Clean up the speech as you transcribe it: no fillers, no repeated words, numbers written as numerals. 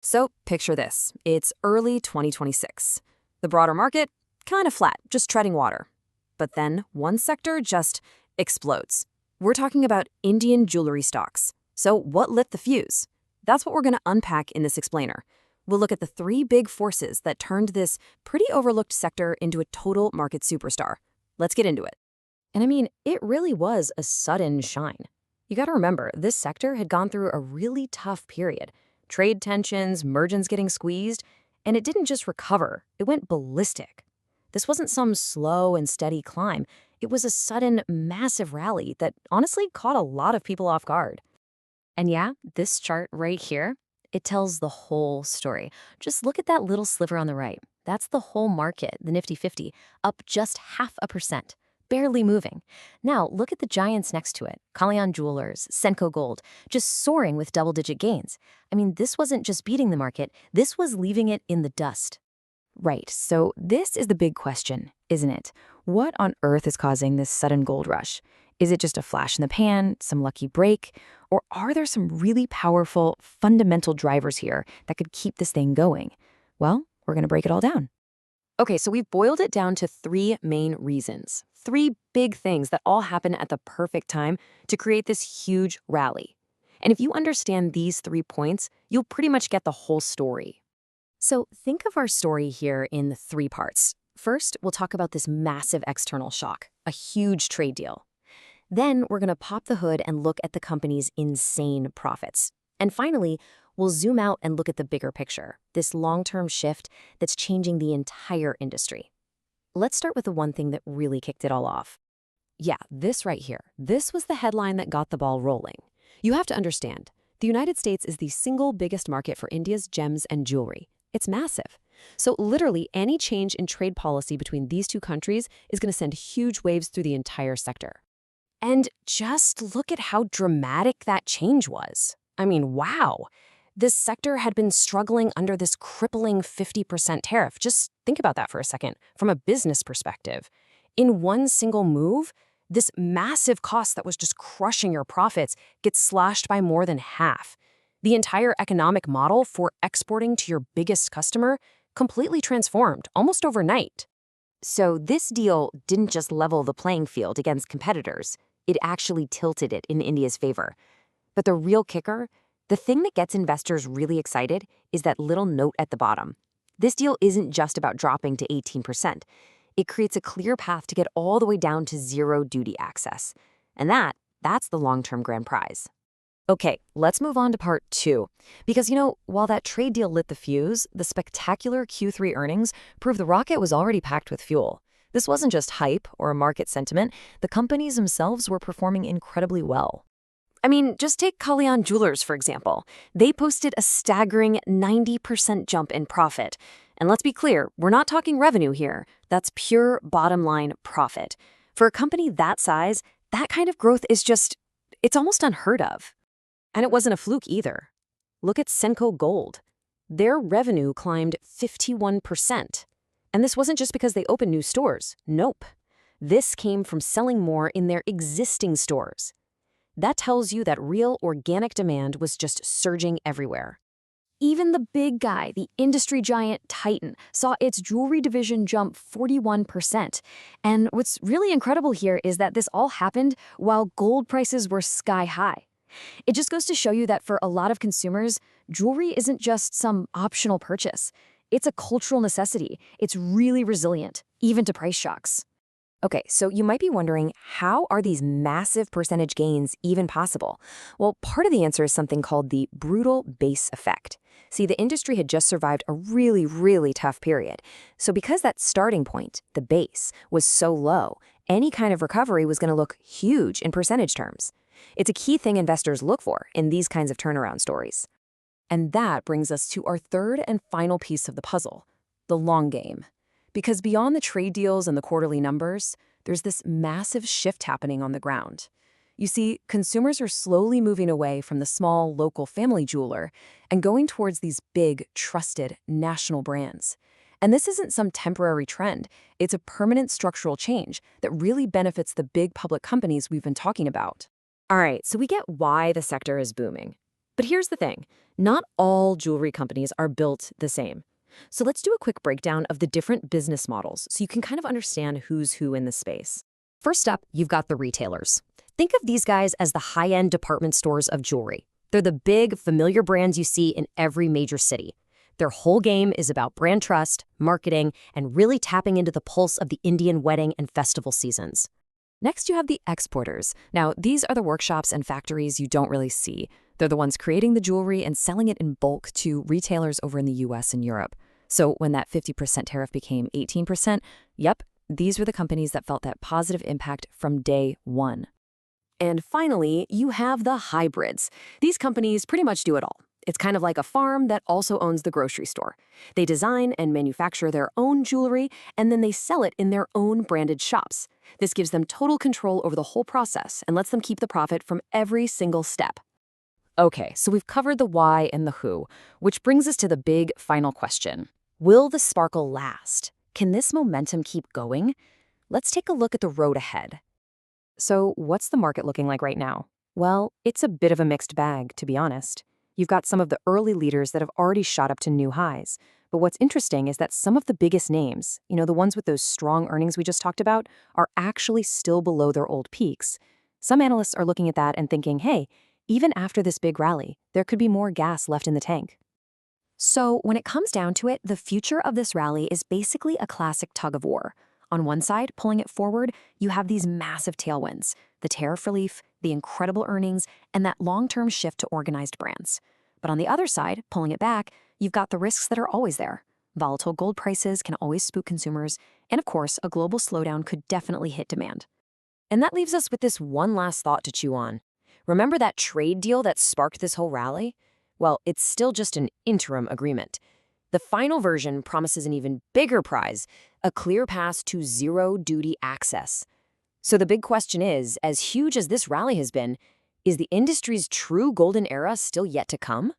So picture this. It's early 2026. The broader market, kind of flat, just treading water. But then one sector just explodes. We're talking about Indian jewelry stocks. So what lit the fuse? That's what we're going to unpack in this explainer. We'll look at the three big forces that turned this pretty overlooked sector into a total market superstar. Let's get into it. And I mean, it really was a sudden shine. You got to remember, this sector had gone through a really tough period. Trade tensions, margins getting squeezed, and it didn't just recover, it went ballistic. This wasn't some slow and steady climb. It was a sudden, massive rally that honestly caught a lot of people off guard. And yeah, this chart right here, it tells the whole story. Just look at that little sliver on the right. That's the whole market, the Nifty 50, up just 0.5%, barely moving. Now, look at the giants next to it, Kalyan Jewelers, Senco Gold, just soaring with double-digit gains. I mean, this wasn't just beating the market, this was leaving it in the dust. Right, so this is the big question, isn't it? What on earth is causing this sudden gold rush? Is it just a flash in the pan, some lucky break, or are there some really powerful, fundamental drivers here that could keep this thing going? Well, we're going to break it all down. Okay, so we've boiled it down to three main reasons. Three big things that all happen at the perfect time to create this huge rally. And if you understand these 3 points, you'll pretty much get the whole story. So think of our story here in 3 parts. First, we'll talk about this massive external shock, a huge trade deal. Then we're going to pop the hood and look at the company's insane profits. And finally, we'll zoom out and look at the bigger picture, this long-term shift that's changing the entire industry. Let's start with the one thing that really kicked it all off. Yeah, this right here. This was the headline that got the ball rolling. You have to understand, the United States is the single biggest market for India's gems and jewelry. It's massive. So literally any change in trade policy between these two countries is going to send huge waves through the entire sector. And just look at how dramatic that change was. I mean, wow. This sector had been struggling under this crippling 50% tariff. Just think about that for a second from a business perspective. In one single move, this massive cost that was just crushing your profits gets slashed by more than half. The entire economic model for exporting to your biggest customer completely transformed almost overnight. So this deal didn't just level the playing field against competitors. It actually tilted it in India's favor. But the real kicker, the thing that gets investors really excited, is that little note at the bottom. This deal isn't just about dropping to 18%. It creates a clear path to get all the way down to zero duty access. And that's the long-term grand prize. Okay, let's move on to part 2. Because, while that trade deal lit the fuse, the spectacular Q3 earnings proved the rocket was already packed with fuel. This wasn't just hype or market sentiment. The companies themselves were performing incredibly well. I mean, just take Kalyan Jewelers, for example. They posted a staggering 90% jump in profit. And let's be clear, we're not talking revenue here. That's pure bottom-line profit. For a company that size, that kind of growth is it's almost unheard of. And it wasn't a fluke either. Look at Senco Gold. Their revenue climbed 51%. And this wasn't just because they opened new stores. Nope. This came from selling more in their existing stores. That tells you that real organic demand was just surging everywhere. Even the big guy, the industry giant Titan, saw its jewelry division jump 41%. And what's really incredible here is that this all happened while gold prices were sky high. It just goes to show you that for a lot of consumers, jewelry isn't just some optional purchase. It's a cultural necessity. It's really resilient, even to price shocks. Okay, so you might be wondering, how are these massive percentage gains even possible? Well, part of the answer is something called the brutal base effect. See, the industry had just survived a really, really tough period. So because that starting point, the base, was so low, any kind of recovery was going to look huge in percentage terms. It's a key thing investors look for in these kinds of turnaround stories. And that brings us to our third and final piece of the puzzle, the long game. Because beyond the trade deals and the quarterly numbers, there's this massive shift happening on the ground. You see, consumers are slowly moving away from the small, local family jeweler and going towards these big, trusted, national brands. And this isn't some temporary trend. It's a permanent structural change that really benefits the big public companies we've been talking about. All right, so we get why the sector is booming. But here's the thing. Not all jewelry companies are built the same. So let's do a quick breakdown of the different business models so you can kind of understand who's who in the space. First up, you've got the retailers. Think of these guys as the high-end department stores of jewelry. They're the big, familiar brands you see in every major city. Their whole game is about brand trust, marketing, and really tapping into the pulse of the Indian wedding and festival seasons. Next, you have the exporters. Now, these are the workshops and factories you don't really see. They're the ones creating the jewelry and selling it in bulk to retailers over in the US and Europe. So when that 50% tariff became 18%, yep, these were the companies that felt that positive impact from day one. And finally, you have the hybrids. These companies pretty much do it all. It's kind of like a farm that also owns the grocery store. They design and manufacture their own jewelry, and then they sell it in their own branded shops. This gives them total control over the whole process and lets them keep the profit from every single step. Okay, so we've covered the why and the who, which brings us to the big final question. Will the sparkle last? Can this momentum keep going? Let's take a look at the road ahead. So what's the market looking like right now? Well, it's a bit of a mixed bag, to be honest. You've got some of the early leaders that have already shot up to new highs. But what's interesting is that some of the biggest names, the ones with those strong earnings we just talked about, are actually still below their old peaks. Some analysts are looking at that and thinking, hey, even after this big rally, there could be more gas left in the tank. So when it comes down to it, the future of this rally is basically a classic tug of war. On one side, pulling it forward, you have these massive tailwinds, the tariff relief, the incredible earnings, and that long-term shift to organized brands. But on the other side, pulling it back, you've got the risks that are always there. Volatile gold prices can always spook consumers, and of course, a global slowdown could definitely hit demand. And that leaves us with this one last thought to chew on. Remember that trade deal that sparked this whole rally? Well, it's still just an interim agreement. The final version promises an even bigger prize, a clear path to zero-duty access. So the big question is, as huge as this rally has been, is the industry's true golden era still yet to come?